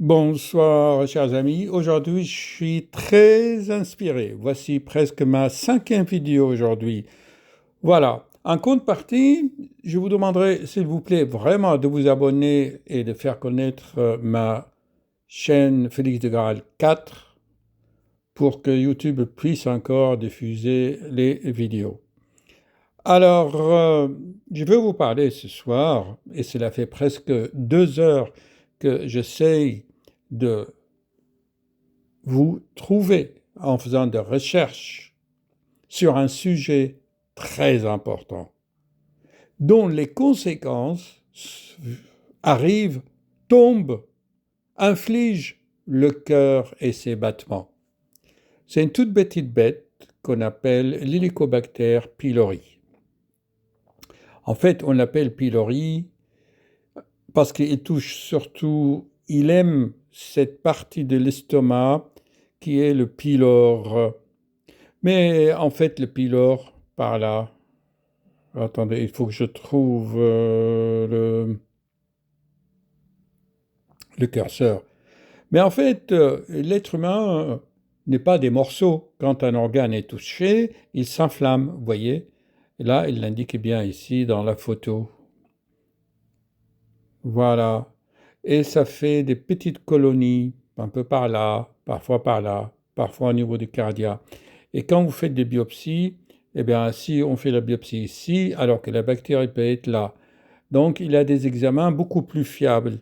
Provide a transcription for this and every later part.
Bonsoir, chers amis. Aujourd'hui, je suis très inspiré. Voici presque ma cinquième vidéo aujourd'hui. Voilà. En contrepartie, je vous demanderai, s'il vous plaît, vraiment de vous abonner et de faire connaître ma chaîne Félix de Graal 4 pour que YouTube puisse encore diffuser les vidéos. Alors, je vais vous parler ce soir, et cela fait presque 2 heures que j'essaye de vous trouver en faisant des recherches sur un sujet très important, dont les conséquences arrivent, tombent, infligent le cœur et ses battements. C'est une toute petite bête qu'on appelle l'Helicobacter pylori. En fait, on l'appelle pylori parce qu'il touche surtout, il aime cette partie de l'estomac qui est le pylore. Mais en fait, le pylore, par là, attendez, il faut que je trouve le curseur. Mais en fait, l'être humain n'est pas des morceaux. Quand un organe est touché, il s'inflamme, vous voyez. Et là, il l'indique bien ici dans la photo. Voilà. Et ça fait des petites colonies, un peu par là, parfois au niveau du cardia. Et quand vous faites des biopsies, eh bien, si on fait la biopsie ici, alors que la bactérie peut être là. Donc, il y a des examens beaucoup plus fiables,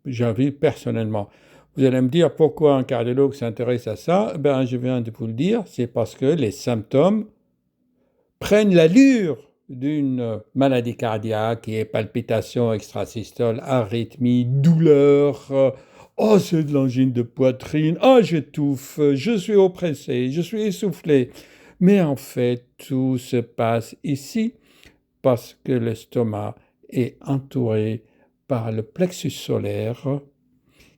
j'en vu personnellement. Vous allez me dire pourquoi un cardiologue s'intéresse à ça. Ben, je viens de vous le dire, c'est parce que les symptômes prennent l'allure d'une maladie cardiaque qui est palpitations extrasystole, arythmie, douleur. Oh, c'est de l'angine de poitrine. Oh, j'étouffe, je suis oppressé, je suis essoufflé. Mais en fait, tout se passe ici parce que l'estomac est entouré par le plexus solaire,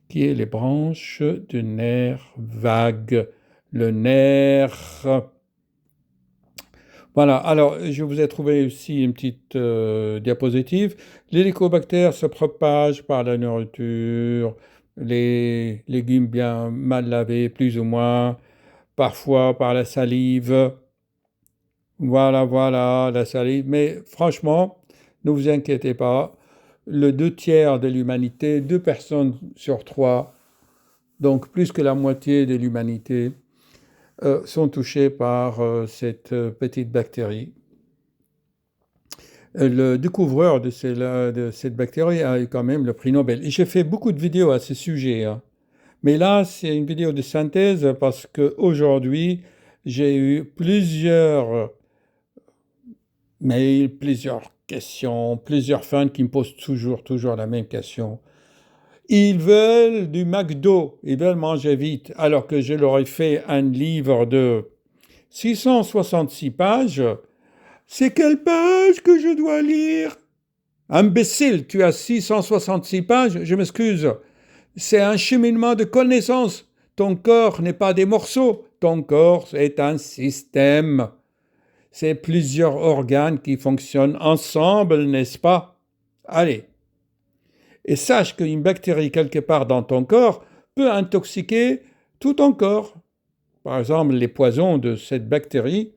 qui est les branches du nerf vague. Le nerf. Voilà, alors je vous ai trouvé aussi une petite diapositive. L'hélicobactère se propage par la nourriture, les légumes bien mal lavés, plus ou moins, parfois par la salive. Voilà, la salive. Mais franchement, ne vous inquiétez pas, le 2 tiers de l'humanité, 2 personnes sur 3, donc plus que la moitié de l'humanité, sont touchées par cette petite bactérie. Le découvreur de cette bactérie a eu quand même le prix Nobel. Et j'ai fait beaucoup de vidéos à ce sujet, hein. Mais là, c'est une vidéo de synthèse parce qu'aujourd'hui, j'ai eu plusieurs mails, plusieurs questions, plusieurs fans qui me posent toujours la même question. Ils veulent du McDo, ils veulent manger vite, alors que je leur ai fait un livre de 666 pages. C'est quelle page que je dois lire? Imbécile, tu as 666 pages, je m'excuse. C'est un cheminement de connaissances. Ton corps n'est pas des morceaux, ton corps est un système. C'est plusieurs organes qui fonctionnent ensemble, n'est-ce pas? Allez. Et sache qu'une bactérie quelque part dans ton corps peut intoxiquer tout ton corps. Par exemple, les poisons de cette bactérie,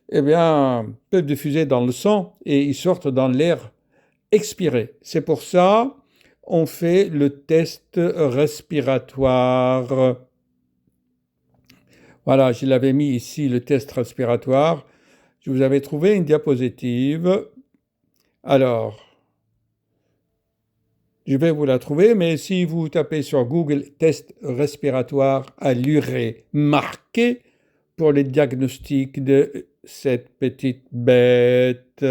eh bien, peuvent diffuser dans le sang et ils sortent dans l'air expiré. C'est pour ça on fait le test respiratoire. Voilà, je l'avais mis ici, le test respiratoire. Je vous avais trouvé une diapositive. Alors, je vais vous la trouver, mais si vous tapez sur Google test respiratoire à l'urée marqué pour le diagnostic de cette petite bête.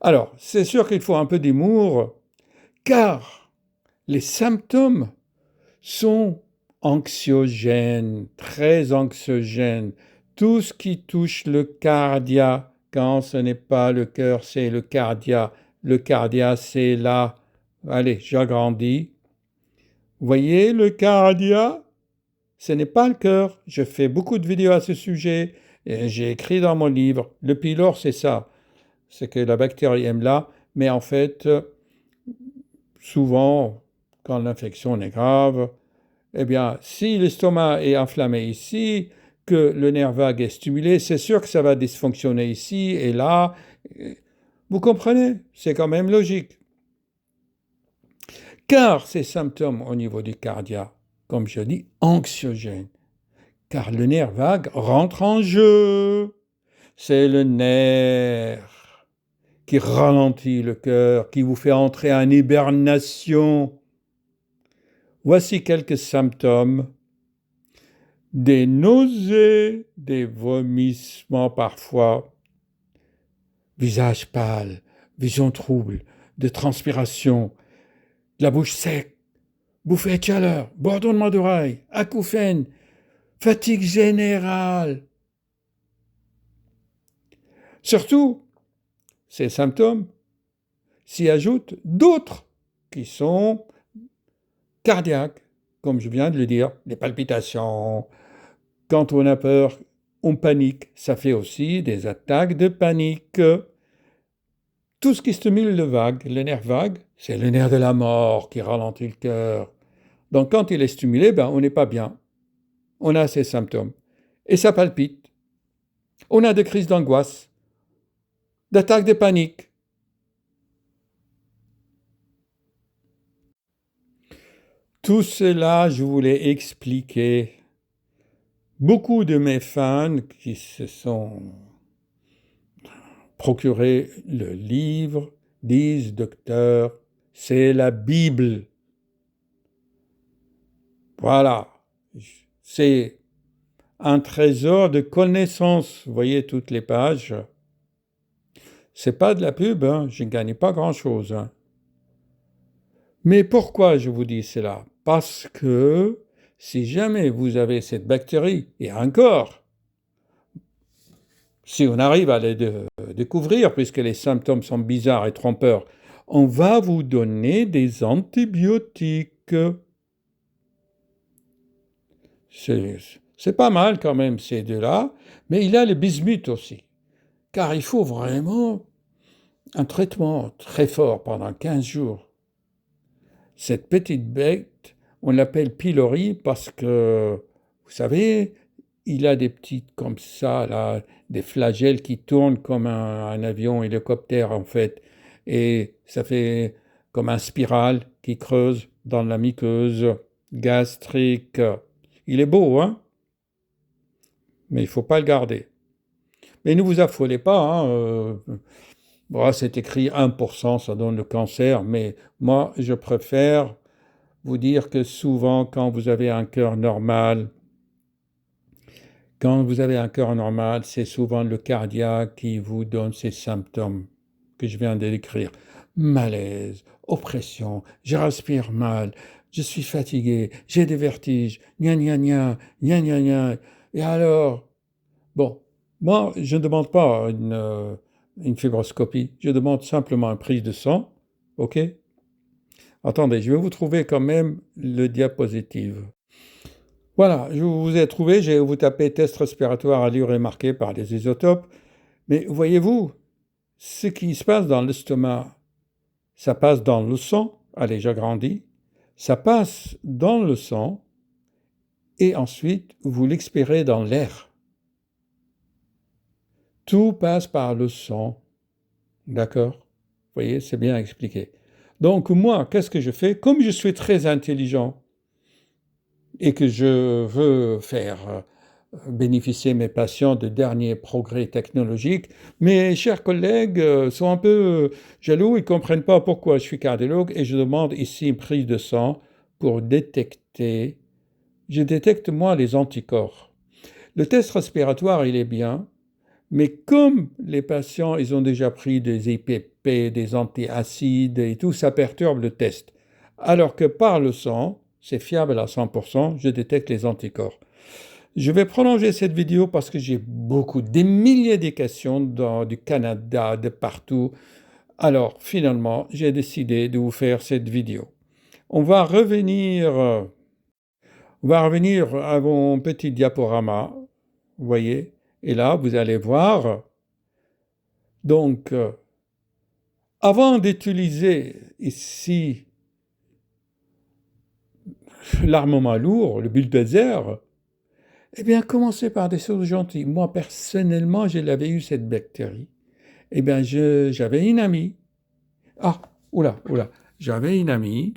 Alors, c'est sûr qu'il faut un peu d'humour, car les symptômes sont anxiogènes, très anxiogènes. Tout ce qui touche le cardia, quand ce n'est pas le cœur, c'est le cardia. Le cardia, c'est là. Allez, j'agrandis. Vous voyez le cardia? Ce n'est pas le cœur. Je fais beaucoup de vidéos à ce sujet. Et j'ai écrit dans mon livre. Le pylore, c'est ça. C'est que la bactérie aime là. Mais en fait, souvent, quand l'infection est grave, eh bien, si l'estomac est inflammé ici, que le nerf vague est stimulé, c'est sûr que ça va dysfonctionner ici et là. Vous comprenez? C'est quand même logique. Car ces symptômes au niveau du cardia, comme je dis, anxiogènes, car le nerf vague rentre en jeu. C'est le nerf qui ralentit le cœur, qui vous fait entrer en hibernation. Voici quelques symptômes. Des nausées, des vomissements parfois, visage pâle, vision trouble, de transpiration, la bouche sèche, bouffée de chaleur, bourdonnement d'oreille, acouphènes, fatigue générale. Surtout, ces symptômes s'y ajoutent d'autres qui sont cardiaques, comme je viens de le dire, les palpitations. Quand on a peur, on panique. Ça fait aussi des attaques de panique. Tout ce qui stimule le nerf vague, c'est le nerf de la mort qui ralentit le cœur. Donc quand il est stimulé, on n'est pas bien. On a ces symptômes. Et ça palpite. On a des crises d'angoisse, d'attaques de panique. Tout cela, je voulais expliquer. Beaucoup de mes fans qui se sont procuré le livre disent, docteur, c'est la Bible. Voilà, c'est un trésor de connaissances. Vous voyez toutes les pages. C'est pas de la pub, je ne gagne pas grand-chose. Mais pourquoi je vous dis cela? Parce que si jamais vous avez cette bactérie, et encore, si on arrive à les découvrir, puisque les symptômes sont bizarres et trompeurs, on va vous donner des antibiotiques. C'est pas mal quand même ces deux-là, mais il y a le bismuth aussi, car il faut vraiment un traitement très fort pendant 15 jours. Cette petite bête, on l'appelle pylori parce que, vous savez, il a des petites comme ça, là, des flagelles qui tournent comme un avion hélicoptère en fait, et ça fait comme un spirale qui creuse dans la muqueuse gastrique. Il est beau, mais il ne faut pas le garder. Mais ne vous affolez pas, c'est écrit 1%, ça donne le cancer, mais moi, je préfère vous dire que souvent, quand vous avez un cœur normal, c'est souvent le cardiaque qui vous donne ces symptômes que je viens de décrire. Malaise, oppression, je respire mal, je suis fatigué, j'ai des vertiges, gna gna gna, gna gna gna. Et alors, bon, moi, je ne demande pas une fibroscopie, je demande simplement une prise de sang, ok? Attendez, je vais vous trouver quand même le diapositive. Voilà, je vous ai trouvé, je vais vous taper test respiratoire allure marqué par les isotopes. Mais voyez-vous, ce qui se passe dans l'estomac, ça passe dans le sang, allez, j'agrandis, ça passe dans le sang et ensuite vous l'expirez dans l'air. Tout passe par le sang, d'accord? Vous voyez, c'est bien expliqué. Donc moi, qu'est-ce que je fais? Comme je suis très intelligent, et que je veux faire bénéficier mes patients de derniers progrès technologiques, mes chers collègues sont un peu jaloux, ils ne comprennent pas pourquoi je suis cardiologue et je demande ici une prise de sang pour détecter, je détecte moi les anticorps. Le test respiratoire, il est bien, mais comme les patients, ils ont déjà pris des IPP, des antiacides et tout, ça perturbe le test. Alors que par le sang, c'est fiable à 100%, je détecte les anticorps. Je vais prolonger cette vidéo parce que j'ai des milliers de questions du Canada, de partout. Alors, finalement, j'ai décidé de vous faire cette vidéo. On va revenir à mon petit diaporama, vous voyez, et là, vous allez voir. Donc, avant d'utiliser ici l'armement lourd, le bulldozer, eh bien, commencez par des choses gentilles. Moi, personnellement, je l'avais eu, cette bactérie. Eh bien, j'avais une amie. Ah, oula, j'avais une amie.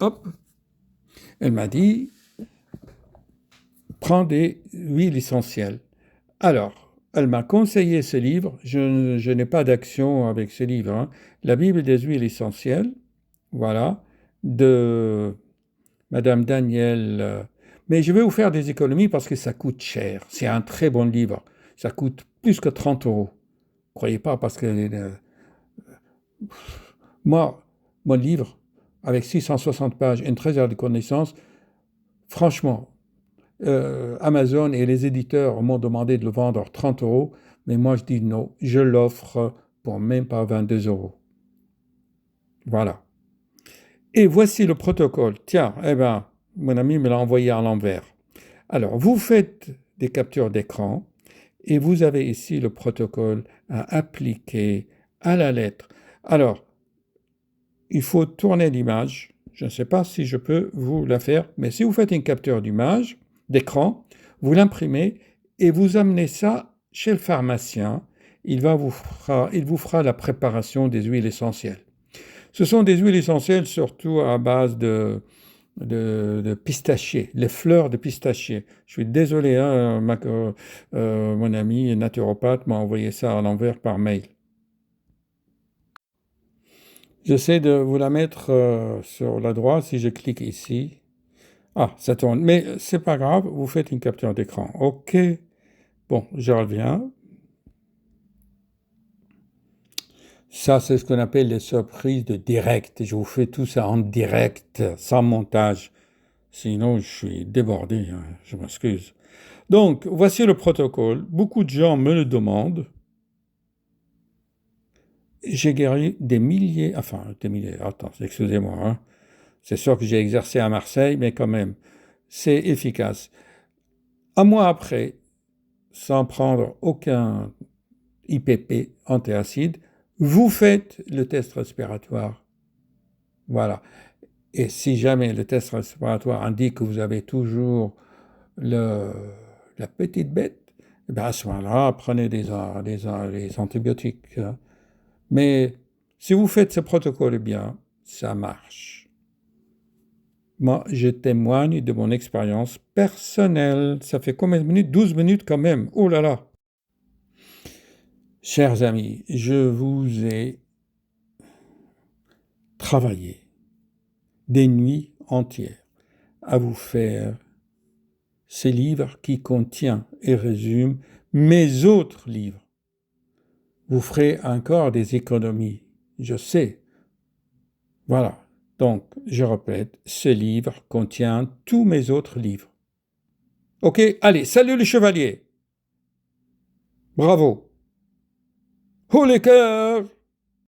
Hop, elle m'a dit, prends des huiles essentielles. Alors, elle m'a conseillé ce livre. Je n'ai pas d'action avec ce livre, hein. La Bible des huiles essentielles, voilà, de Madame Daniel. Mais je vais vous faire des économies parce que ça coûte cher. C'est un très bon livre. Ça coûte plus que 30 euros. Croyez pas, parce que moi, mon livre, avec 660 pages et une trésor de connaissances, franchement, Amazon et les éditeurs m'ont demandé de le vendre à 30 euros, mais moi je dis non, je l'offre pour même pas 22 euros. Voilà. Et voici le protocole. Tiens, eh ben, mon ami me l'a envoyé à l'envers. Alors, vous faites des captures d'écran et vous avez ici le protocole à appliquer à la lettre. Alors, il faut tourner l'image. Je ne sais pas si je peux vous la faire, mais si vous faites une capture d'image, d'écran, vous l'imprimez et vous amenez ça chez le pharmacien. Il vous fera la préparation des huiles essentielles. Ce sont des huiles essentielles surtout à base de pistachier, les fleurs de pistachier. Je suis désolé, hein, mon ami naturopathe m'a envoyé ça à l'envers par mail. J'essaie de vous la mettre sur la droite. Si je clique ici, ah, ça tourne. Mais c'est pas grave, vous faites une capture d'écran. OK. Bon, je reviens. Ça, c'est ce qu'on appelle les surprises de direct. Je vous fais tout ça en direct, sans montage. Sinon, je suis débordé, hein, je m'excuse. Donc, voici le protocole. Beaucoup de gens me le demandent. J'ai guéri des milliers, attends, excusez-moi, hein. C'est sûr que j'ai exercé à Marseille, mais quand même, c'est efficace. Un mois après, sans prendre aucun IPP, antiacide, vous faites le test respiratoire. Voilà. Et si jamais le test respiratoire indique que vous avez toujours la petite bête, eh bien à ce moment-là, prenez les antibiotiques. Mais si vous faites ce protocole bien, ça marche. Moi, je témoigne de mon expérience personnelle. Ça fait combien de minutes? 12 minutes quand même. Oh là là! Chers amis, je vous ai travaillé des nuits entières à vous faire ces livres qui contiennent et résument mes autres livres. Vous ferez encore des économies, je sais. Voilà. Donc, je répète, ce livre contient tous mes autres livres. OK, allez, salut les chevaliers. Bravo. Haut les cœurs.